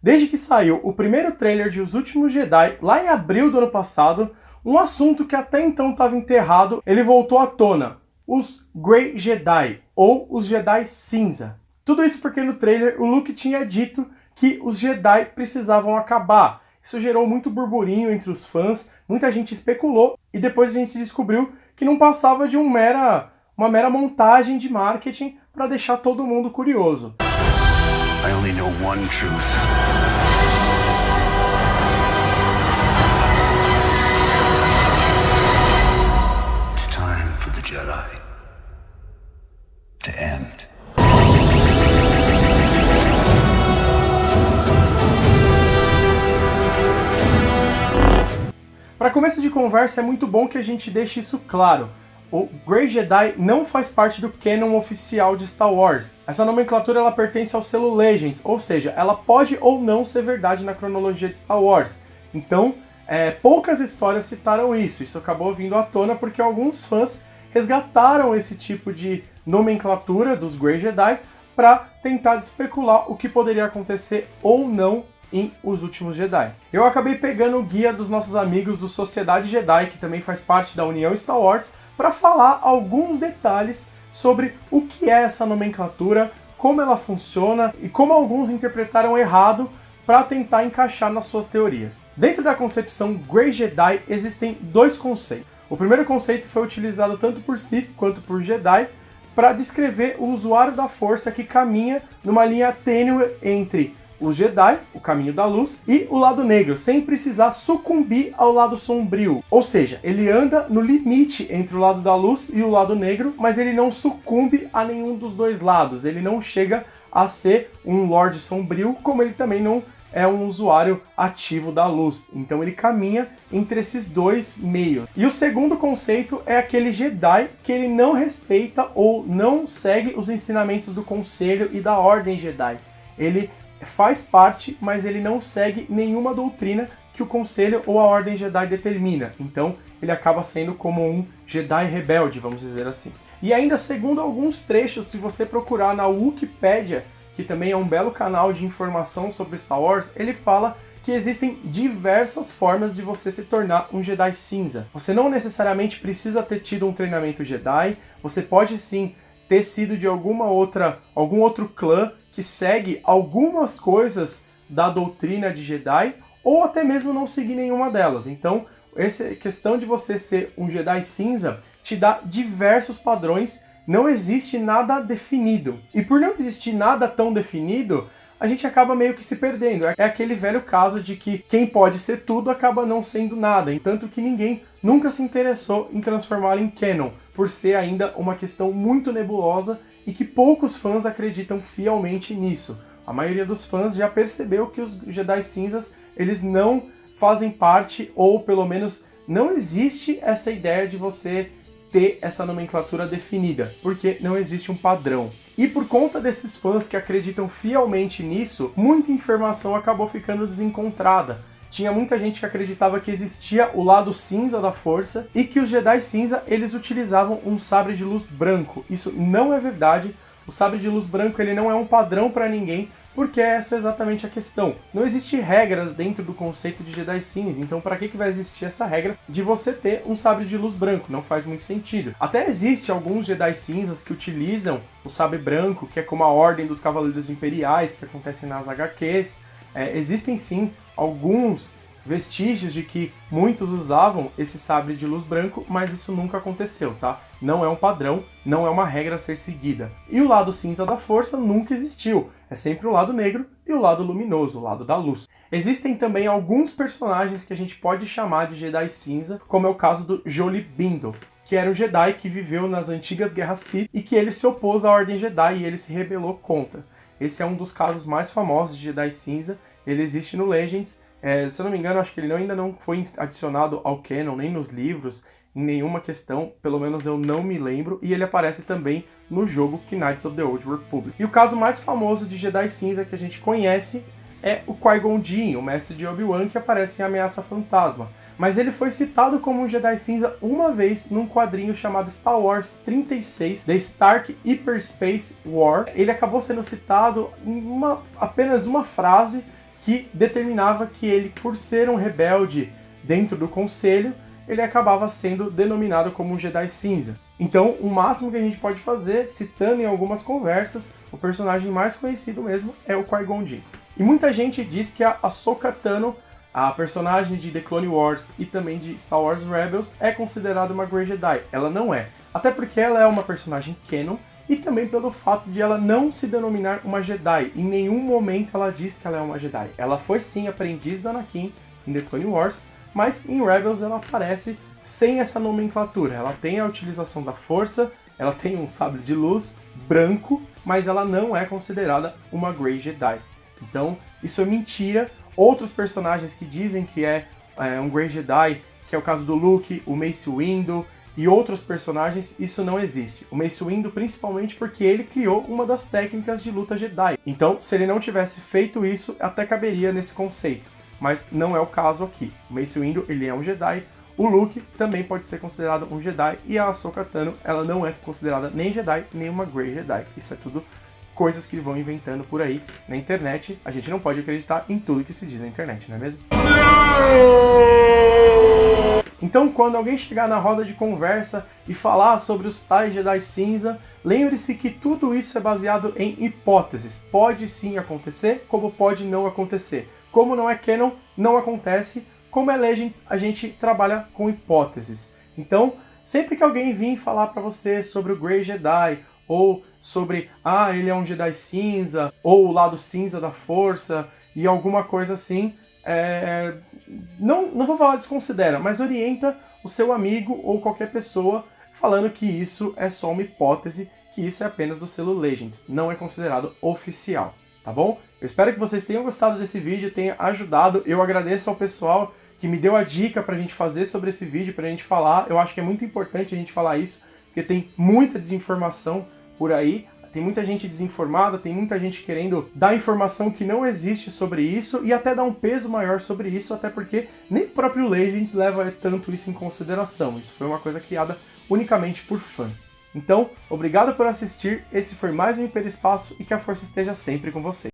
Desde que saiu o primeiro trailer de Os Últimos Jedi, lá em abril do ano passado, um assunto que até então estava enterrado, ele voltou à tona. Os Grey Jedi, ou os Jedi Cinza. Tudo isso porque no trailer o Luke tinha dito que os Jedi precisavam acabar. Isso gerou muito burburinho entre os fãs, muita gente especulou e depois a gente descobriu que não passava de uma mera montagem de marketing para deixar todo mundo curioso. I only know one truth. It's time for the Jedi to end. Para começo de conversa, é muito bom que a gente deixe isso claro. O Grey Jedi não faz parte do canon oficial de Star Wars. Essa nomenclatura ela pertence ao selo Legends, ou seja, ela pode ou não ser verdade na cronologia de Star Wars. Então, poucas histórias citaram isso. Isso acabou vindo à tona porque alguns fãs resgataram esse tipo de nomenclatura dos Grey Jedi para tentar especular o que poderia acontecer ou não em Os Últimos Jedi. Eu acabei pegando o guia dos nossos amigos do Sociedade Jedi, que também faz parte da União Star Wars, para falar alguns detalhes sobre o que é essa nomenclatura, como ela funciona e como alguns interpretaram errado para tentar encaixar nas suas teorias. Dentro da concepção Grey Jedi existem dois conceitos. O primeiro conceito foi utilizado tanto por Sith quanto por Jedi para descrever o usuário da força que caminha numa linha tênue entre o Jedi, o caminho da luz, e o lado negro, sem precisar sucumbir ao lado sombrio. Ou seja, ele anda no limite entre o lado da luz e o lado negro, mas ele não sucumbe a nenhum dos dois lados. Ele não chega a ser um Lorde Sombrio, como ele também não é um usuário ativo da luz. Então ele caminha entre esses dois meios. E o segundo conceito é aquele Jedi que ele não respeita ou não segue os ensinamentos do Conselho e da Ordem Jedi. Ele faz parte, mas ele não segue nenhuma doutrina que o Conselho ou a Ordem Jedi determina. Então, ele acaba sendo como um Jedi rebelde, vamos dizer assim. E ainda, segundo alguns trechos, se você procurar na Wikipedia, que também é um belo canal de informação sobre Star Wars, ele fala que existem diversas formas de você se tornar um Jedi cinza. Você não necessariamente precisa ter tido um treinamento Jedi, você pode sim ter sido de algum outro clã que segue algumas coisas da doutrina de Jedi, ou até mesmo não seguir nenhuma delas. Então, essa questão de você ser um Jedi cinza te dá diversos padrões, não existe nada definido. E por não existir nada tão definido, a gente acaba meio que se perdendo. É aquele velho caso de que quem pode ser tudo acaba não sendo nada, tanto que ninguém nunca se interessou em transformá-lo em canon, por ser ainda uma questão muito nebulosa e que poucos fãs acreditam fielmente nisso. A maioria dos fãs já percebeu que os Jedi Cinzas, eles não fazem parte, ou pelo menos não existe essa ideia de você ter essa nomenclatura definida, porque não existe um padrão. E por conta desses fãs que acreditam fielmente nisso, muita informação acabou ficando desencontrada. Tinha muita gente que acreditava que existia o lado cinza da força e que os Jedi cinza eles utilizavam um sabre de luz branco. Isso não é verdade. O sabre de luz branco ele não é um padrão para ninguém, porque essa é exatamente a questão. Não existe regras dentro do conceito de Jedi cinza, então para que vai existir essa regra de você ter um sabre de luz branco? Não faz muito sentido. Até existe alguns Jedi cinzas que utilizam o sabre branco, que é como a Ordem dos Cavaleiros Imperiais, que acontece nas HQs. Existem sim alguns vestígios de que muitos usavam esse sabre de luz branco, mas isso nunca aconteceu, tá? Não é um padrão, não é uma regra a ser seguida. E o lado cinza da força nunca existiu. É sempre o lado negro e o lado luminoso, o lado da luz. Existem também alguns personagens que a gente pode chamar de Jedi cinza, como é o caso do Jolee Bindo, que era um Jedi que viveu nas antigas guerras Sith e que ele se opôs à Ordem Jedi e ele se rebelou contra. Esse é um dos casos mais famosos de Jedi cinza. Ele existe no Legends. Se eu não me engano, acho que ele ainda não foi adicionado ao canon, nem nos livros, em nenhuma questão, pelo menos eu não me lembro, e ele aparece também no jogo Knights of the Old Republic. E o caso mais famoso de Jedi cinza que a gente conhece é o Qui-Gon Jinn, o mestre de Obi-Wan, que aparece em Ameaça Fantasma. Mas ele foi citado como um Jedi cinza uma vez num quadrinho chamado Star Wars 36, The Stark Hyperspace War. Ele acabou sendo citado em apenas uma frase, que determinava que ele, por ser um rebelde dentro do conselho, ele acabava sendo denominado como um Jedi cinza. Então, o máximo que a gente pode fazer, citando em algumas conversas, o personagem mais conhecido mesmo é o Qui-Gon Jinn. E muita gente diz que a Ahsoka Tano, a personagem de The Clone Wars e também de Star Wars Rebels, é considerada uma Grey Jedi. Ela não é. Até porque ela é uma personagem canon, e também pelo fato de ela não se denominar uma Jedi. Em nenhum momento ela diz que ela é uma Jedi. Ela foi sim aprendiz do Anakin em The Clone Wars, mas em Rebels ela aparece sem essa nomenclatura. Ela tem a utilização da força, ela tem um sabre de luz branco, mas ela não é considerada uma Grey Jedi. Então, isso é mentira. Outros personagens que dizem que é um Grey Jedi, que é o caso do Luke, o Mace Windu e outros personagens, isso não existe. O Mace Windu principalmente porque ele criou uma das técnicas de luta Jedi. Então, se ele não tivesse feito isso, até caberia nesse conceito. Mas não é o caso aqui. O Mace Windu, ele é um Jedi. O Luke também pode ser considerado um Jedi. E a Ahsoka Tano, ela não é considerada nem Jedi, nem uma Grey Jedi. Isso é tudo coisas que vão inventando por aí na internet. A gente não pode acreditar em tudo que se diz na internet, não é mesmo? Então, quando alguém chegar na roda de conversa e falar sobre os tais Jedi cinza, lembre-se que tudo isso é baseado em hipóteses. Pode sim acontecer, como pode não acontecer. Como não é canon, não acontece. Como é Legends, a gente trabalha com hipóteses. Então, sempre que alguém vir falar para você sobre o Grey Jedi, ou sobre, ele é um Jedi cinza, ou o lado cinza da força, e alguma coisa assim, não vou falar desconsidera, mas orienta o seu amigo ou qualquer pessoa falando que isso é só uma hipótese, que isso é apenas do selo Legends, não é considerado oficial, tá bom? Eu espero que vocês tenham gostado desse vídeo, tenha ajudado. Eu agradeço ao pessoal que me deu a dica pra gente fazer sobre esse vídeo, pra gente falar. Eu acho que é muito importante a gente falar isso, porque tem muita desinformação por aí. Tem muita gente desinformada, tem muita gente querendo dar informação que não existe sobre isso e até dar um peso maior sobre isso, até porque nem o próprio Legends leva tanto isso em consideração. Isso foi uma coisa criada unicamente por fãs. Então, obrigado por assistir, esse foi mais um Hiperespaço e que a força esteja sempre com você.